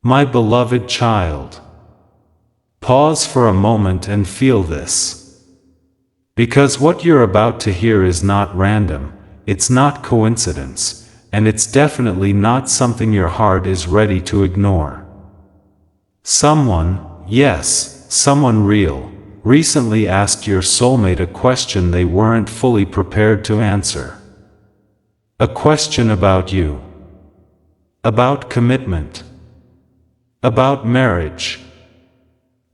My beloved child. Pause for a moment and feel this. Because what you're about to hear is not random, it's not coincidence, and it's definitely not something your heart is ready to ignore. Someone, yes, someone real, recently asked your soulmate a question they weren't fully prepared to answer. A question about you. About commitment. About marriage.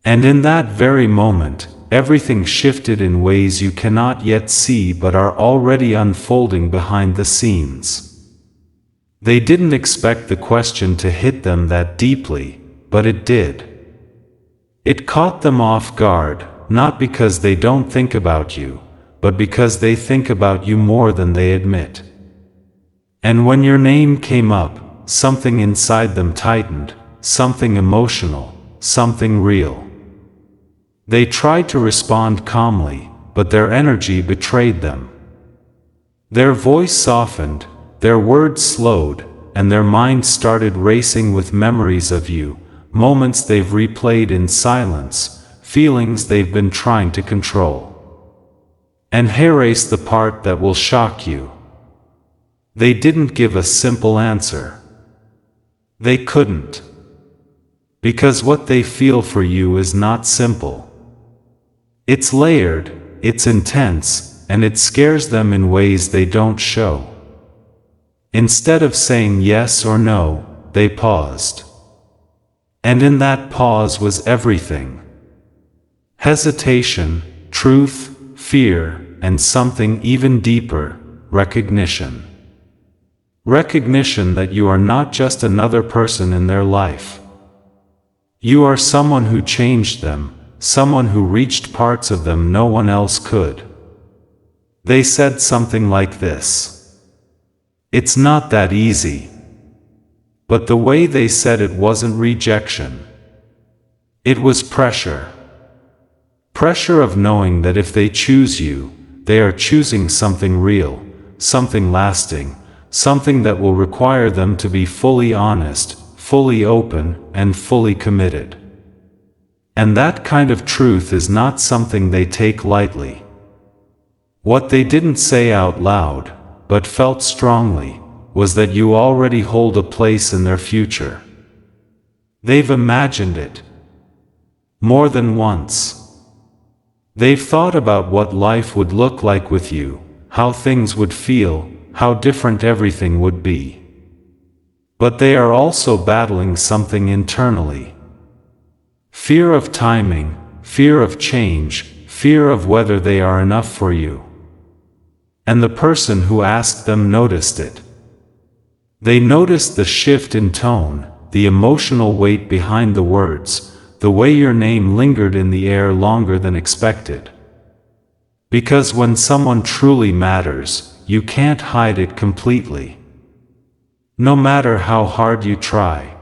And in that very moment, everything shifted in ways you cannot yet see but are already unfolding behind the scenes. They didn't expect the question to hit them that deeply, but it did. It caught them off guard, not because they don't think about you, but because they think about you more than they admit. And when your name came up, something inside them tightened, something emotional, something real. They tried to respond calmly, but their energy betrayed them. Their voice softened, their words slowed, and their mind started racing with memories of you, moments they've replayed in silence, feelings they've been trying to control. And here's the part that will shock you. They didn't give a simple answer. They couldn't. Because what they feel for you is not simple. It's layered, it's intense, and it scares them in ways they don't show. Instead of saying yes or no, they paused. And in that pause was everything. Hesitation, truth, fear, and something even deeper, recognition. Recognition that you are not just another person in their life. You are someone who changed them, someone who reached parts of them no one else could. They said something like this. It's not that easy. But the way they said it wasn't rejection. It was pressure. Pressure of knowing that if they choose you, they are choosing something real, something lasting, something that will require them to be fully honest, fully open, and fully committed. And that kind of truth is not something they take lightly. What they didn't say out loud, but felt strongly, was that you already hold a place in their future. They've imagined it. More than once. They've thought about what life would look like with you, how things would feel, how different everything would be. But they are also battling something internally. Fear of timing, fear of change, fear of whether they are enough for you. And the person who asked them noticed it. They noticed the shift in tone, the emotional weight behind the words, the way your name lingered in the air longer than expected. Because when someone truly matters, you can't hide it completely. No matter how hard you try.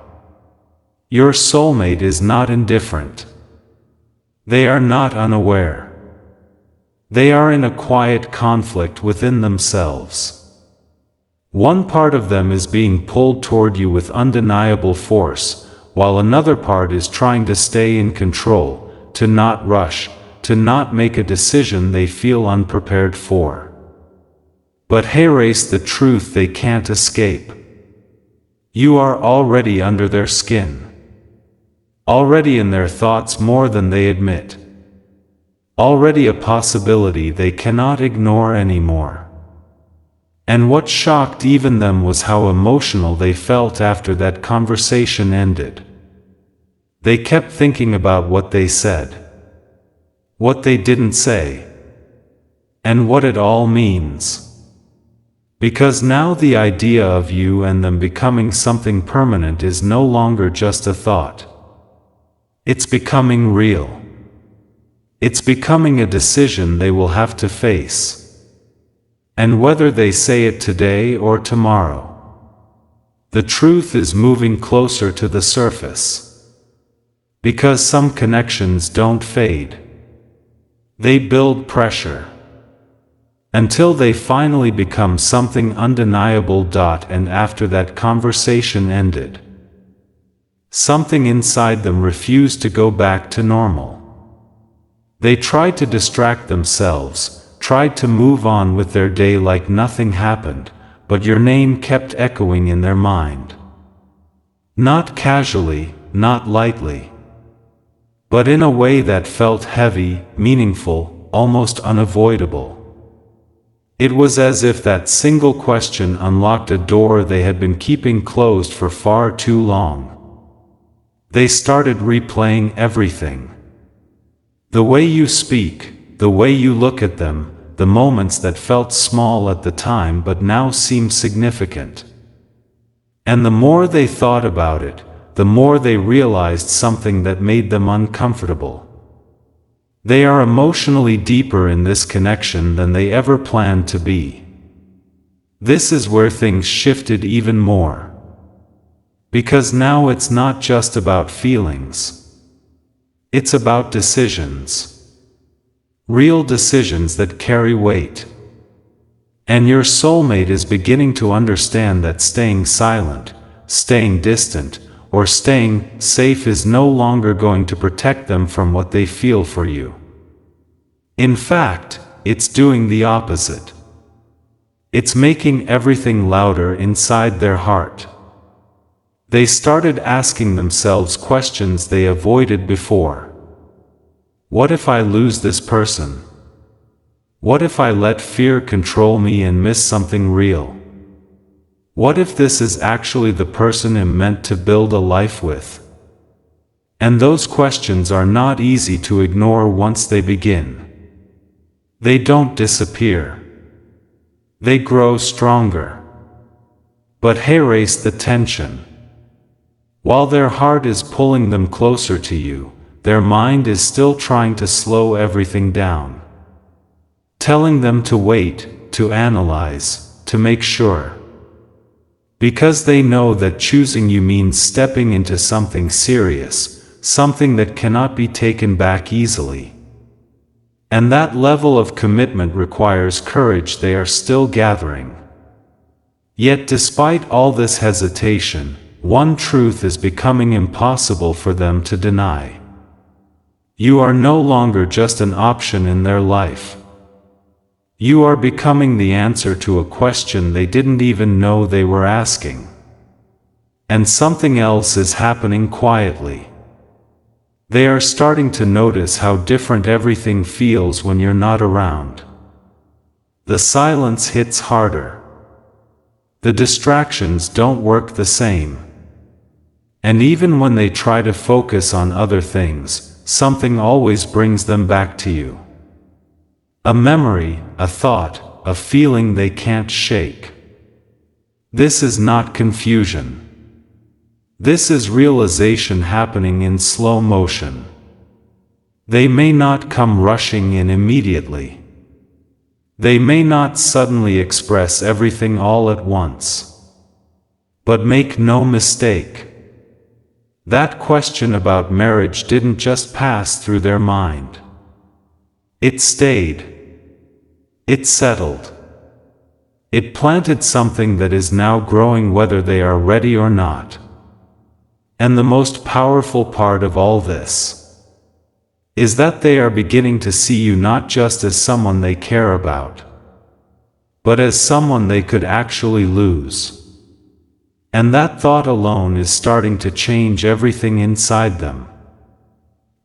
Your soulmate is not indifferent. They are not unaware. They are in a quiet conflict within themselves. One part of them is being pulled toward you with undeniable force, while another part is trying to stay in control, to not rush, to not make a decision they feel unprepared for. But here's the truth they can't escape. You are already under their skin. Already in their thoughts more than they admit. Already a possibility they cannot ignore anymore. And what shocked even them was how emotional they felt after that conversation ended. They kept thinking about what they said, what they didn't say, and what it all means. Because now the idea of you and them becoming something permanent is no longer just a thought. It's becoming real. It's becoming a decision they will have to face. And whether they say it today or tomorrow, the truth is moving closer to the surface. Because some connections don't fade. They build pressure. Until they finally become something undeniable. And after that conversation ended, Something inside them refused to go back to normal. They tried to distract themselves, tried to move on with their day like nothing happened, but your name kept echoing in their mind. Not casually, not lightly, but in a way that felt heavy, meaningful, almost unavoidable. It was as if that single question unlocked a door they had been keeping closed for far too long. They started replaying everything. The way you speak, the way you look at them, the moments that felt small at the time but now seemed significant. And the more they thought about it, the more they realized something that made them uncomfortable. They are emotionally deeper in this connection than they ever planned to be. This is where things shifted even more. Because now it's not just about feelings. It's about decisions. Real decisions that carry weight. And your soulmate is beginning to understand that staying silent, staying distant, or staying safe is no longer going to protect them from what they feel for you. In fact, it's doing the opposite. It's making everything louder inside their heart. They started asking themselves questions they avoided before. What if I lose this person? What if I let fear control me and miss something real? What if this is actually the person I'm meant to build a life with? And those questions are not easy to ignore once they begin. They don't disappear. They grow stronger. But erase the tension. While their heart is pulling them closer to you, their mind is still trying to slow everything down. Telling them to wait, to analyze, to make sure. Because they know that choosing you means stepping into something serious, something that cannot be taken back easily. And that level of commitment requires courage they are still gathering. Yet despite all this hesitation, one truth is becoming impossible for them to deny. You are no longer just an option in their life. You are becoming the answer to a question they didn't even know they were asking. And something else is happening quietly. They are starting to notice how different everything feels when you're not around. The silence hits harder. The distractions don't work the same. And even when they try to focus on other things, something always brings them back to you. A memory, a thought, a feeling they can't shake. This is not confusion. This is realization happening in slow motion. They may not come rushing in immediately. They may not suddenly express everything all at once. But make no mistake. That question about marriage didn't just pass through their mind. It stayed. It settled. It planted something that is now growing whether they are ready or not. And the most powerful part of all this is that they are beginning to see you not just as someone they care about, but as someone they could actually lose. And that thought alone is starting to change everything inside them.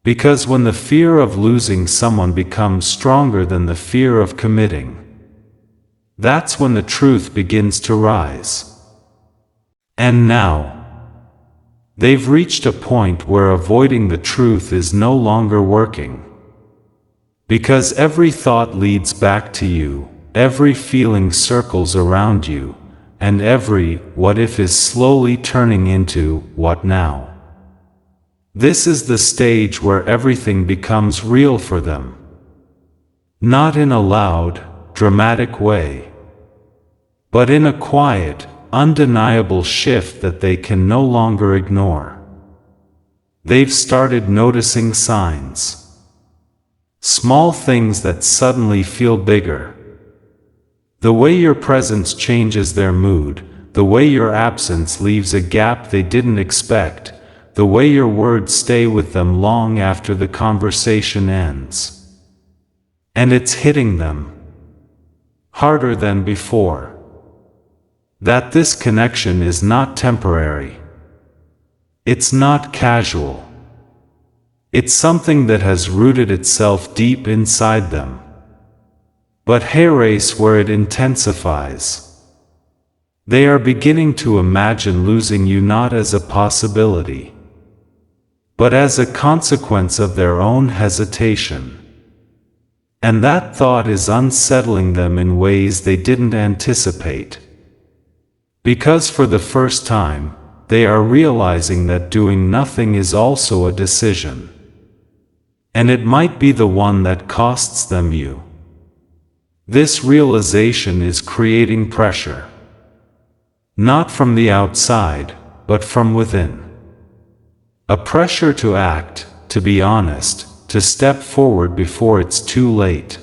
Because when the fear of losing someone becomes stronger than the fear of committing, that's when the truth begins to rise. And now, they've reached a point where avoiding the truth is no longer working. Because every thought leads back to you, every feeling circles around you, and every what if is slowly turning into what now. This is the stage where everything becomes real for them. Not in a loud, dramatic way, but in a quiet, undeniable shift that they can no longer ignore. They've started noticing signs. Small things that suddenly feel bigger. The way your presence changes their mood, the way your absence leaves a gap they didn't expect, the way your words stay with them long after the conversation ends. And it's hitting them harder than before. That this connection is not temporary. It's not casual. It's something that has rooted itself deep inside them. But hairrace where it intensifies. They are beginning to imagine losing you not as a possibility, but as a consequence of their own hesitation. And that thought is unsettling them in ways they didn't anticipate. Because for the first time, they are realizing that doing nothing is also a decision. And it might be the one that costs them you. This realization is creating pressure. Not from the outside, but from within. A pressure to act, to be honest, to step forward before it's too late.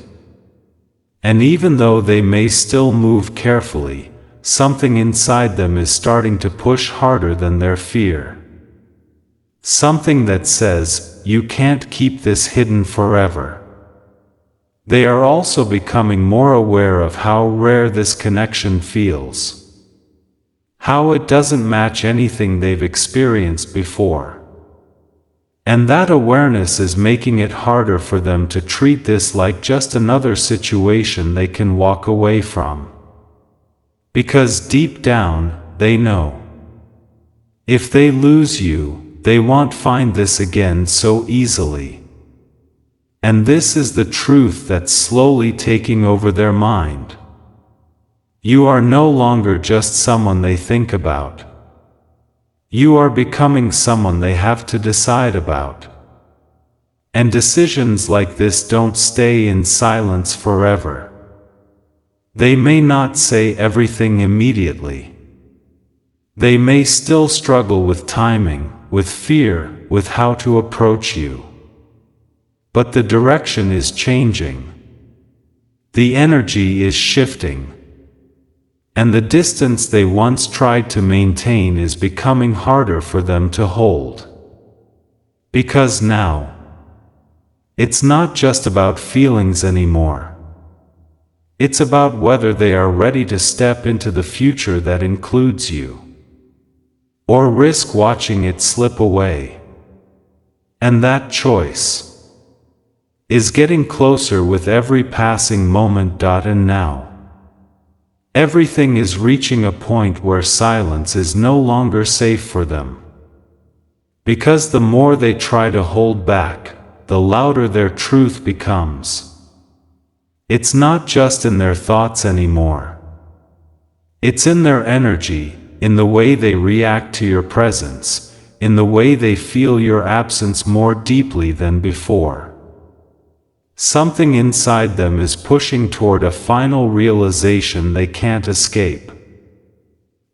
And even though they may still move carefully, something inside them is starting to push harder than their fear. Something that says, you can't keep this hidden forever. They are also becoming more aware of how rare this connection feels. How it doesn't match anything they've experienced before. And that awareness is making it harder for them to treat this like just another situation they can walk away from. Because deep down, they know. If they lose you, they won't find this again so easily. And this is the truth that's slowly taking over their mind. You are no longer just someone they think about. You are becoming someone they have to decide about. And decisions like this don't stay in silence forever. They may not say everything immediately. They may still struggle with timing, with fear, with how to approach you. But the direction is changing. The energy is shifting. And the distance they once tried to maintain is becoming harder for them to hold. Because now, it's not just about feelings anymore. It's about whether they are ready to step into the future that includes you, or risk watching it slip away. And that choice is getting closer with every passing moment. And now, everything is reaching a point where silence is no longer safe for them. Because the more they try to hold back, the louder their truth becomes. It's not just in their thoughts anymore. It's in their energy, in the way they react to your presence, in the way they feel your absence more deeply than before. Something inside them is pushing toward a final realization they can't escape.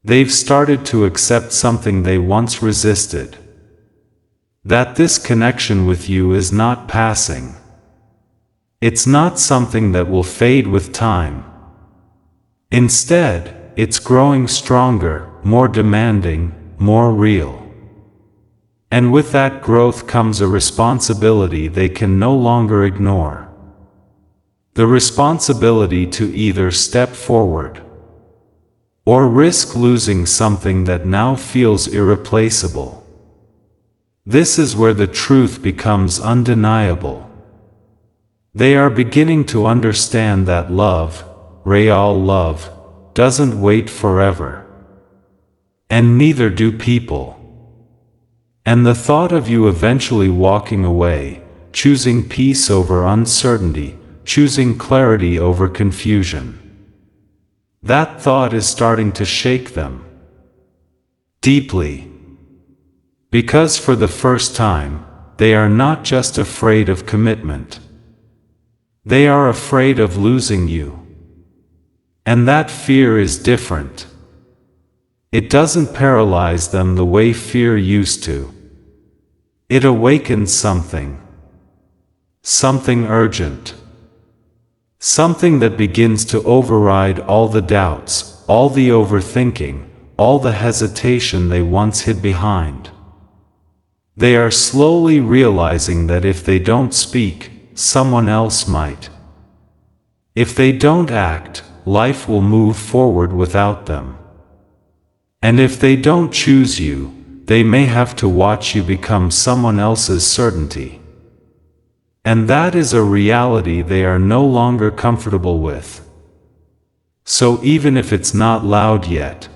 They've started to accept something they once resisted. That this connection with you is not passing. It's not something that will fade with time. Instead, it's growing stronger, more demanding, more real. And with that growth comes a responsibility they can no longer ignore. The responsibility to either step forward or risk losing something that now feels irreplaceable. This is where the truth becomes undeniable. They are beginning to understand that love, real love, doesn't wait forever. And neither do people. And the thought of you eventually walking away, choosing peace over uncertainty, choosing clarity over confusion. That thought is starting to shake them deeply. Because for the first time, they are not just afraid of commitment. They are afraid of losing you. And that fear is different. It doesn't paralyze them the way fear used to. It awakens something. Something urgent. Something that begins to override all the doubts, all the overthinking, all the hesitation they once hid behind. They are slowly realizing that if they don't speak, someone else might. If they don't act, life will move forward without them. And if they don't choose you, they may have to watch you become someone else's certainty. And that is a reality they are no longer comfortable with. So even if it's not loud yet,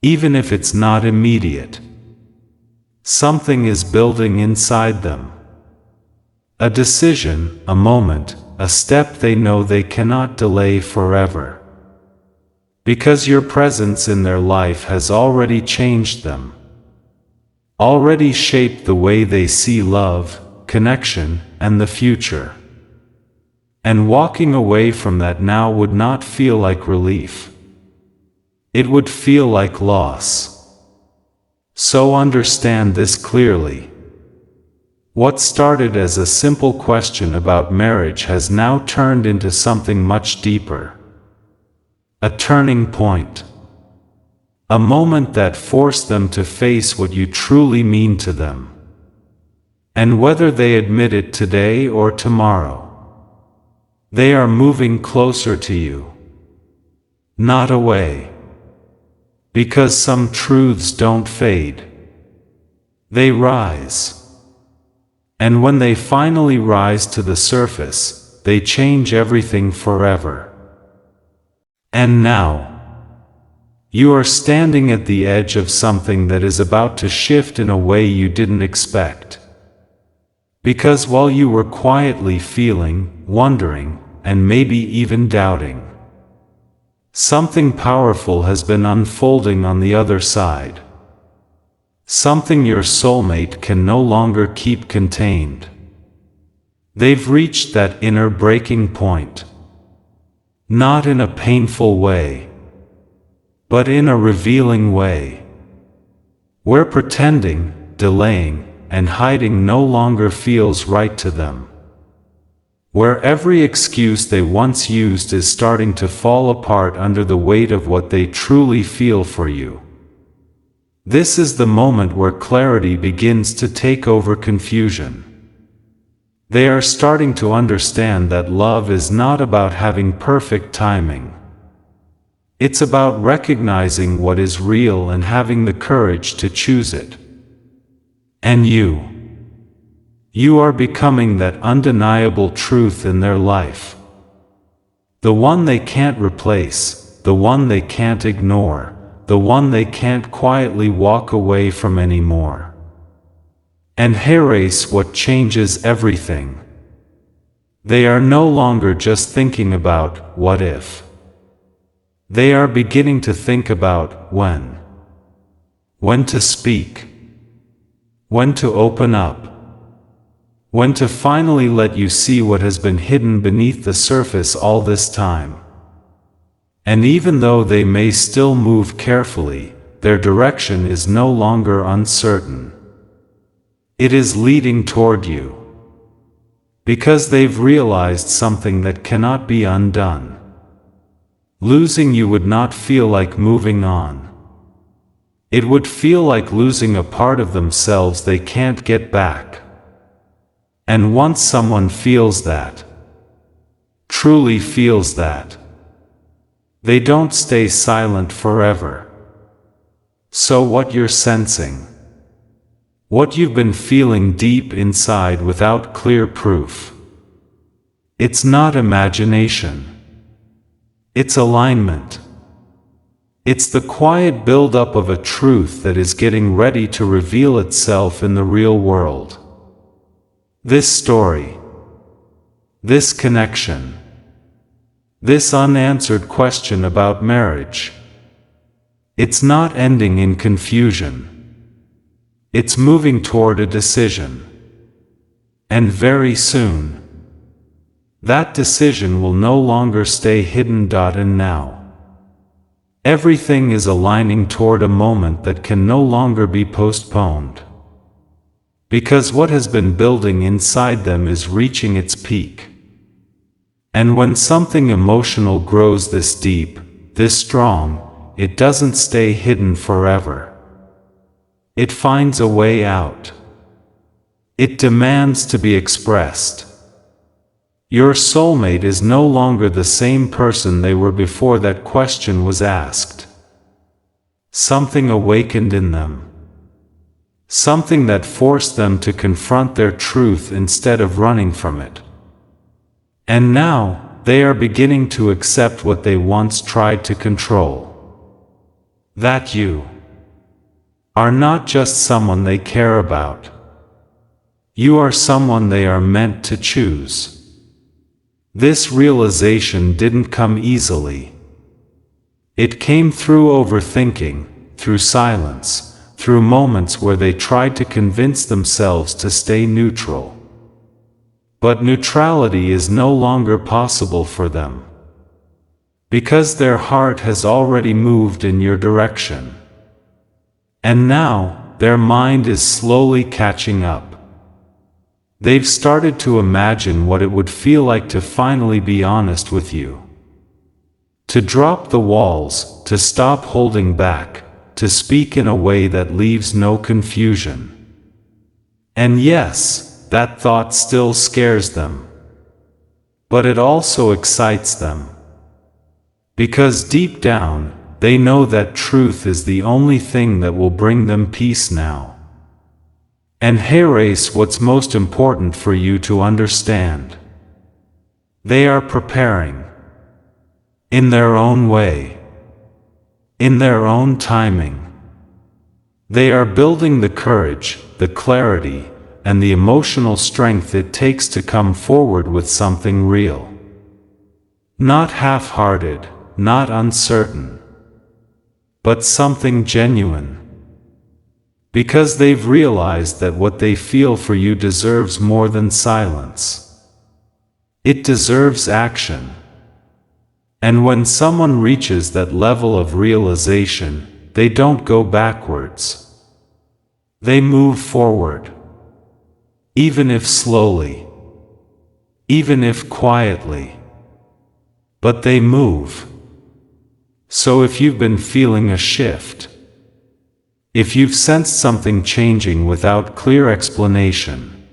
even if it's not immediate, something is building inside them. A decision, a moment, a step they know they cannot delay forever. Because your presence in their life has already changed them, already shaped the way they see love, connection, and the future. And walking away from that now would not feel like relief. It would feel like loss. So understand this clearly. What started as a simple question about marriage has now turned into something much deeper. A turning point. A moment that forced them to face what you truly mean to them. And whether they admit it today or tomorrow, they are moving closer to you, not away. Because some truths don't fade. They rise. And when they finally rise to the surface, they change everything forever. And now, you are standing at the edge of something that is about to shift in a way you didn't expect. Because while you were quietly feeling, wondering, and maybe even doubting, something powerful has been unfolding on the other side. Something your soulmate can no longer keep contained. They've reached that inner breaking point. Not in a painful way, but in a revealing way, where pretending, delaying, and hiding no longer feels right to them. Where every excuse they once used is starting to fall apart under the weight of what they truly feel for you. This is the moment where clarity begins to take over confusion. They are starting to understand that love is not about having perfect timing. It's about recognizing what is real and having the courage to choose it. And you are becoming that undeniable truth in their life. The one they can't replace, the one they can't ignore, the one they can't quietly walk away from anymore. And here's what changes everything. They are no longer just thinking about what if. They are beginning to think about when. When to speak. When to open up. When to finally let you see what has been hidden beneath the surface all this time. And even though they may still move carefully, their direction is no longer uncertain. It is leading toward you. Because they've realized something that cannot be undone. Losing you would not feel like moving on. It would feel like losing a part of themselves they can't get back. And once someone feels that, truly feels that, they don't stay silent forever. So what you're sensing, what you've been feeling deep inside without clear proof, it's not imagination. It's alignment. It's the quiet buildup of a truth that is getting ready to reveal itself in the real world. This story, this connection, this unanswered question about marriage, it's not ending in confusion. It's moving toward a decision. And very soon, that decision will no longer stay hidden. And now, everything is aligning toward a moment that can no longer be postponed. Because what has been building inside them is reaching its peak. And when something emotional grows this deep, this strong, it doesn't stay hidden forever. It finds a way out. It demands to be expressed. Your soulmate is no longer the same person they were before that question was asked. Something awakened in them. Something that forced them to confront their truth instead of running from it. And now, they are beginning to accept what they once tried to control. That you are not just someone they care about. You are someone they are meant to choose. This realization didn't come easily. It came through overthinking, through silence, through moments where they tried to convince themselves to stay neutral. But neutrality is no longer possible for them. Because their heart has already moved in your direction. And now, their mind is slowly catching up. They've started to imagine what it would feel like to finally be honest with you. To drop the walls, to stop holding back, to speak in a way that leaves no confusion. And yes, that thought still scares them. But it also excites them. Because deep down, they know that truth is the only thing that will bring them peace now. And here's what's most important for you to understand. They are preparing. In their own way. In their own timing. They are building the courage, the clarity, and the emotional strength it takes to come forward with something real. Not half-hearted, not uncertain. But something genuine. Because they've realized that what they feel for you deserves more than silence. It deserves action. And when someone reaches that level of realization, they don't go backwards. They move forward. Even if slowly. Even if quietly. But they move. So if you've been feeling a shift, if you've sensed something changing without clear explanation,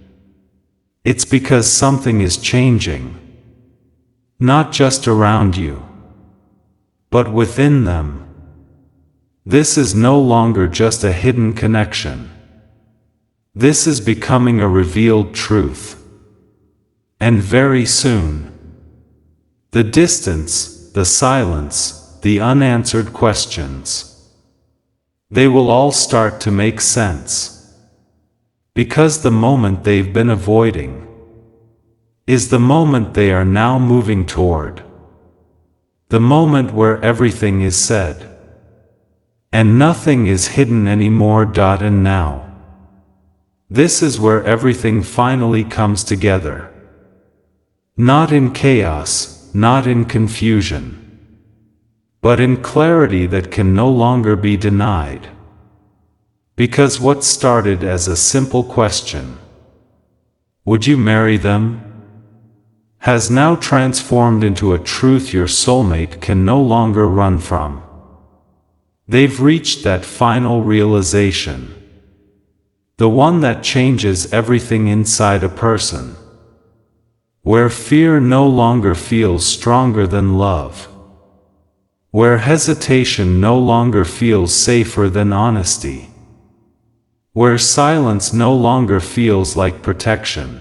it's because something is changing. Not just around you, but within them. This is no longer just a hidden connection. This is becoming a revealed truth. And very soon, the distance, the silence, the unanswered questions, they will all start to make sense. Because the moment they've been avoiding is the moment they are now moving toward. The moment where everything is said. And nothing is hidden anymore. And now. This is where everything finally comes together. Not in chaos, not in confusion. But in clarity that can no longer be denied. Because what started as a simple question, would you marry them, has now transformed into a truth your soulmate can no longer run from. They've reached that final realization. The one that changes everything inside a person. Where fear no longer feels stronger than love. Where hesitation no longer feels safer than honesty. Where silence no longer feels like protection,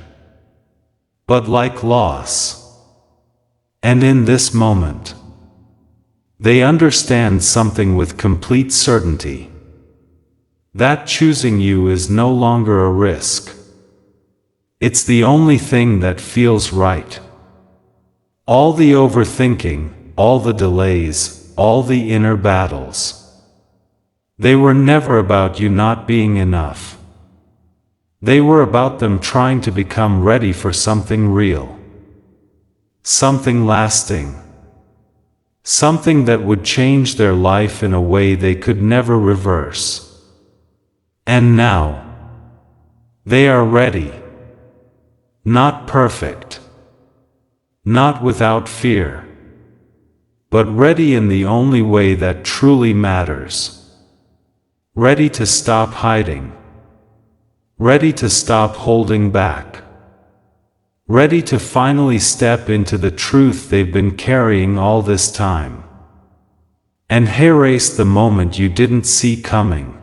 but like loss. And in this moment, they understand something with complete certainty. That choosing you is no longer a risk. It's the only thing that feels right. All the overthinking, all the delays, all the inner battles. They were never about you not being enough. They were about them trying to become ready for something real. Something lasting. Something that would change their life in a way they could never reverse. And now, they are ready. Not perfect. Not without fear. But ready in the only way that truly matters. ready to stop hiding, ready to stop holding back, ready to finally step into the truth they've been carrying all this time, and erase the moment you didn't see coming.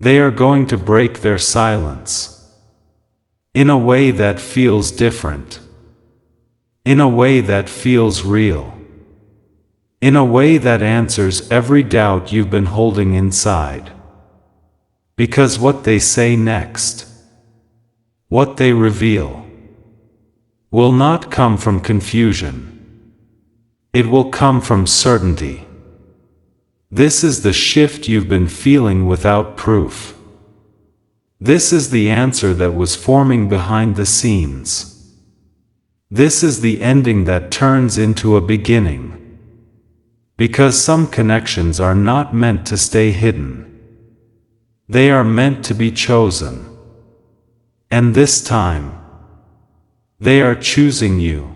They are going to break their silence, in a way that feels different, in a way that feels real, in a way that answers every doubt you've been holding inside. Because what they say next, what they reveal, will not come from confusion. It will come from certainty. This is the shift you've been feeling without proof. This is the answer that was forming behind the scenes. This is the ending that turns into a beginning. Because some connections are not meant to stay hidden. They are meant to be chosen. And this time, they are choosing you.